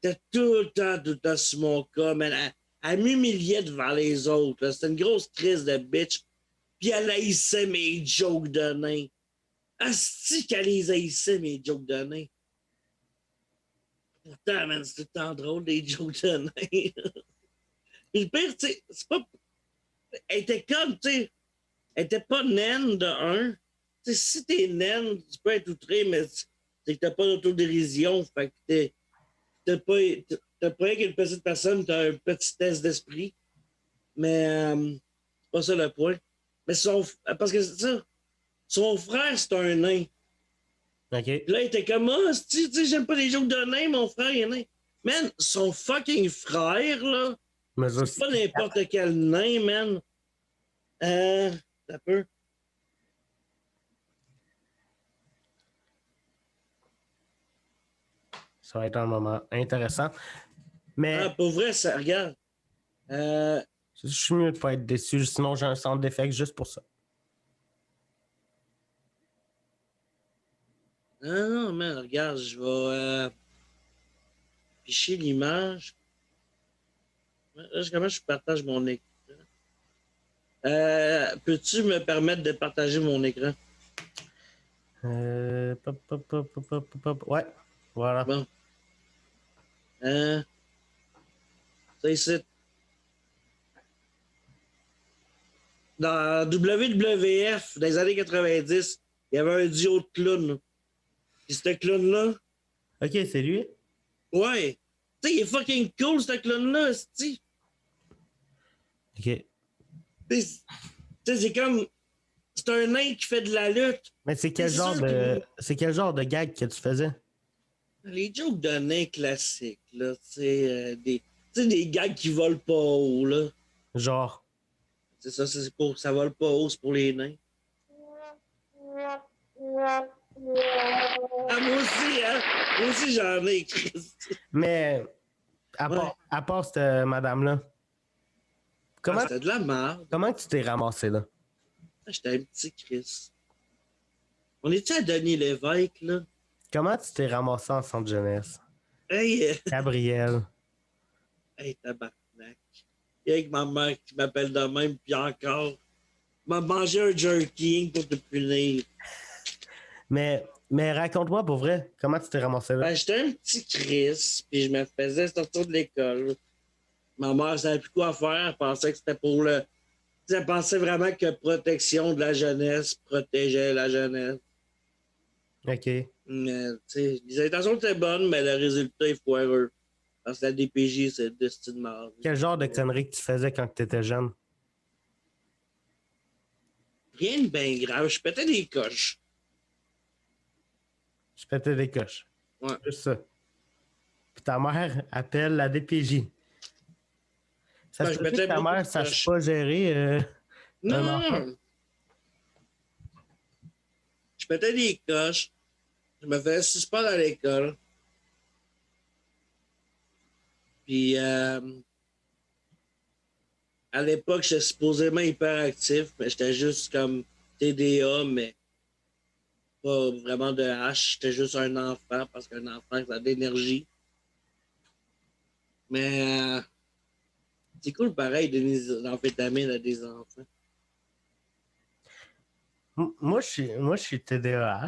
Elle était tout le temps sur mon cas, man. Elle m'humiliait devant les autres. là. C'était une grosse crise de bitch. Puis elle haïssait mes jokes de nain. Asti qu'elle les haïssait, mes jokes de nain. Pourtant, man, c'est tout le temps drôle, des jokes de nain. Puis le pire, tu sais, c'est pas... Elle était comme, tu sais, elle était pas naine de un. Tu sais, si t'es naine, tu peux être outré, mais c'est que t'as pas d'autodérision. Fait que t'as pas qu'une petite personne, t'as un petit test d'esprit. Mais c'est pas ça le point. Mais parce que c'est ça, son frère, c'est un nain. OK. Puis là, il était comme, ah, tu sais, j'aime pas les jokes de nain, mon frère, il est nain. Man, son fucking frère, là, Mesure c'est pas n'importe quel nain, man. Ça peut. Ça va être un moment intéressant. Mais Ah, pour vrai, ça, regarde. je suis mieux de pas être déçu, sinon j'ai un centre d'effet juste pour ça. Non, man, regarde, je vais afficher l'image. Là, comment je partage mon écran? Peux-tu me permettre de partager mon écran? Ouais, voilà. Bon. Ça ici. Dans WWF, dans les années 90, il y avait un duo de clowns. Puis ce clown-là, OK, c'est lui? ouais. Tu sais, il est fucking cool, ce clown-là, tu OK. sais, c'est comme... C'est un nain qui fait de la lutte. Mais c'est quel genre de gag que tu faisais? Les jokes de nains classiques, là, tu sais, des gags qui volent pas haut, là. Genre. C'est ça, ça vole pas haut, c'est pour les nains. Ah, moi aussi, hein? Moi aussi, j'en ai, Chris. Mais Ouais. à part cette madame-là, Ah, comment, c'était de la merde. comment tu t'es ramassé là? J'étais un petit Chris. On était à Denis Lévesque, là. Comment tu t'es ramassé en centre jeunesse? Hey, Gabriel. hey, tabarnak. Il y a que ma mère qui m'appelle de même, puis encore. M'a mangé un jerky pour te punir. Mais raconte-moi pour vrai, comment tu t'es ramassé là? Ben, j'étais un petit Chris, puis je me faisais sortir de l'école. Ma mère savait plus quoi faire, elle pensait que c'était pour le. Elle pensait vraiment que protection de la jeunesse protégeait la jeunesse. OK. Mais, tu sais, les intentions étaient bonnes, mais le résultat est foireux. Parce que la DPJ, c'est destin de mort. Quel genre de conneries que tu faisais quand tu étais jeune? Rien de bien grave, je pétais des coches. Je pétais des coches. Ouais. Juste ça. Puis ta mère appelle la DPJ. Ça Ben, se je peut que pétais ta beaucoup mère de ne sache coches. pas gérer un enfant. Non! Je pétais des coches. Je me faisais suspendre à l'école. Puis, à l'époque, j'étais supposément hyperactif, mais j'étais juste comme TDA, mais pas vraiment de H. J'étais juste un enfant, parce qu'un enfant, ça a de l'énergie. Mais c'est cool, pareil, de donner des amphétamines à des enfants. Moi, je suis TDAH.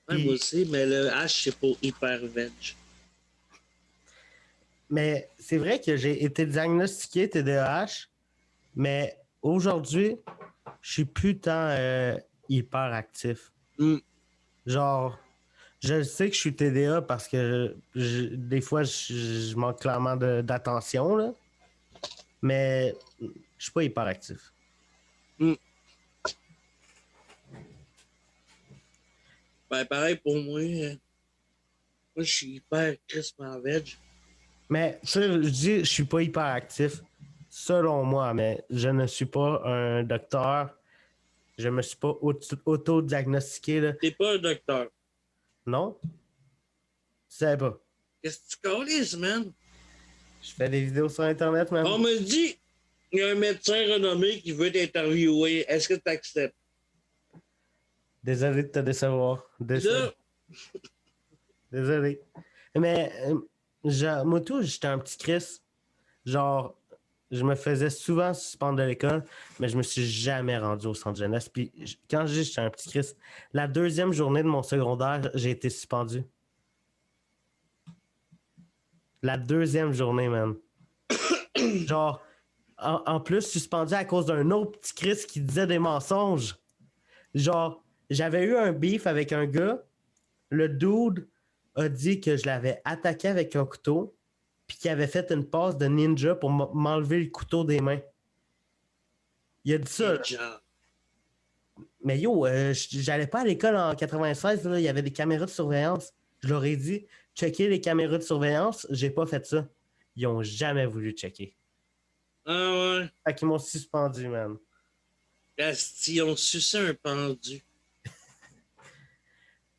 Ouais, moi Puis, aussi, mais le H, c'est pour hyper veg. mais c'est vrai que j'ai été diagnostiqué TDAH, mais aujourd'hui, je suis plus tant hyper actif. Mm. Genre, je sais que je suis TDA parce que des fois, je manque clairement d'attention, là, mais je suis pas hyper actif. Mm. Ben, pareil pour moi. Moi, je suis hyper crispement veg. Mais tu sais, je dis, je suis pas hyper actif, selon moi, mais je ne suis pas un docteur. Je me suis pas auto-diagnostiqué, là. T'es pas un docteur. Non? Tu savais pas. Qu'est-ce que tu causes, man? Je fais des vidéos sur Internet, man. On me dit, il y a un médecin renommé qui veut t'interviewer. Est-ce que tu acceptes? Désolé de te décevoir. Là, Désolé. Mais, moi, tout, j'étais un petit Chris. Genre, je me faisais souvent suspendre de l'école, mais je me suis jamais rendu au centre jeunesse. Puis, quand je dis j'étais un petit Chris, la deuxième journée de mon secondaire, j'ai été suspendu. La deuxième journée, man. Genre, en plus, suspendu à cause d'un autre petit Chris qui disait des mensonges. Genre, j'avais eu un beef avec un gars. Le dude a dit que je l'avais attaqué avec un couteau, puis qu'il avait fait une passe de ninja pour m'enlever le couteau des mains. Il a dit ça. Là. genre, Mais yo, j'allais pas à l'école en 96, là, il y avait des caméras de surveillance. Je leur ai dit, checker les caméras de surveillance, j'ai pas fait ça. Ils ont jamais voulu checker. ah ouais. Fait qu'ils m'ont suspendu, man. Asti, on suçait un pendu.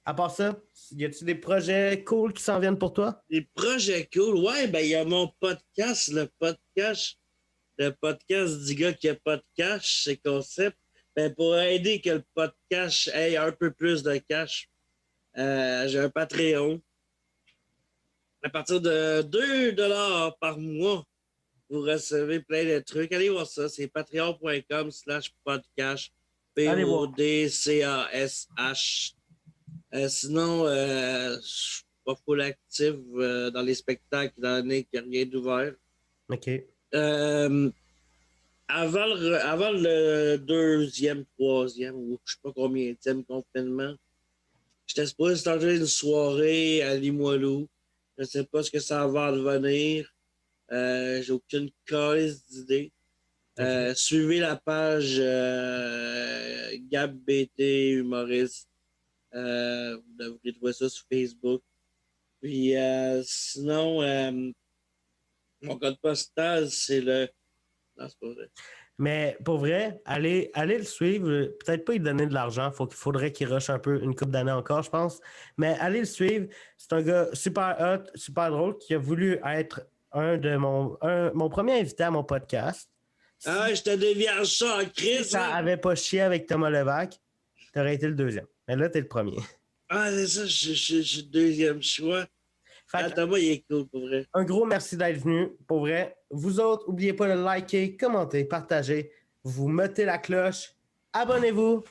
À part ça, y a-tu des projets cool qui s'en viennent pour toi? Des projets cool. Ouais, ben, il y a mon podcast, le podcast du gars qui a pas de cash, c'est concept. Ben, pour aider que le podcast ait un peu plus de cash, j'ai un Patreon. À partir de 2 $ par mois, vous recevez plein de trucs. Allez voir ça, c'est patreon.com/podcast. Allez voir. Podcash. Sinon, je suis pas full actif dans les spectacles, étant donné qu'il n'y a rien d'ouvert. OK. Euh, avant le deuxième, troisième, ou je sais pas combien de confinement, j'étais supposé starter une soirée à Limoilou. Je sais pas ce que ça va devenir. J'ai aucune calice d'idée. OK. Suivez la page Gab BT humoriste. Vous devrez trouver ça sur Facebook. Puis sinon, mon code postal, c'est le. Non, c'est pas vrai. Mais pour vrai, allez le suivre. Peut-être pas lui donner de l'argent. Faudrait qu'il rush un peu une couple d'années encore, je pense. Mais allez le suivre. C'est un gars super hot, super drôle, qui a voulu être mon premier invité à mon podcast. Ah, je te dévierge ça en Si crise, ça hein? avait pas chié avec Thomas Levac, t'aurais été le deuxième. Mais là, t'es le premier. Ah, c'est ça, je suis le deuxième choix. Fait Ah, que, Thomas, il est cool, pour vrai. un gros merci d'être venu. Pour vrai, vous autres, n'oubliez pas de liker, commenter, partager. Vous mettez la cloche. Abonnez-vous.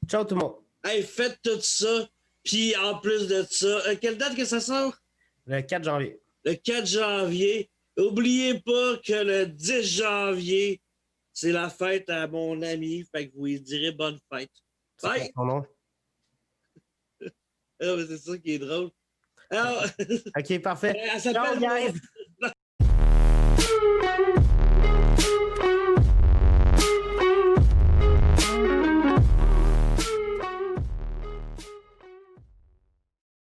Ciao tout le monde. Hey, faites tout ça. Puis en plus de ça, quelle date que ça sort? Le 4 janvier. Le 4 janvier. Oubliez pas que le 10 janvier, c'est la fête à mon ami. Fait que vous lui direz bonne fête. C'est quoi Bye! son nom? Ah, mais c'est ça qui est drôle. Alors, OK, parfait. elle Ciao, s'appelle guys!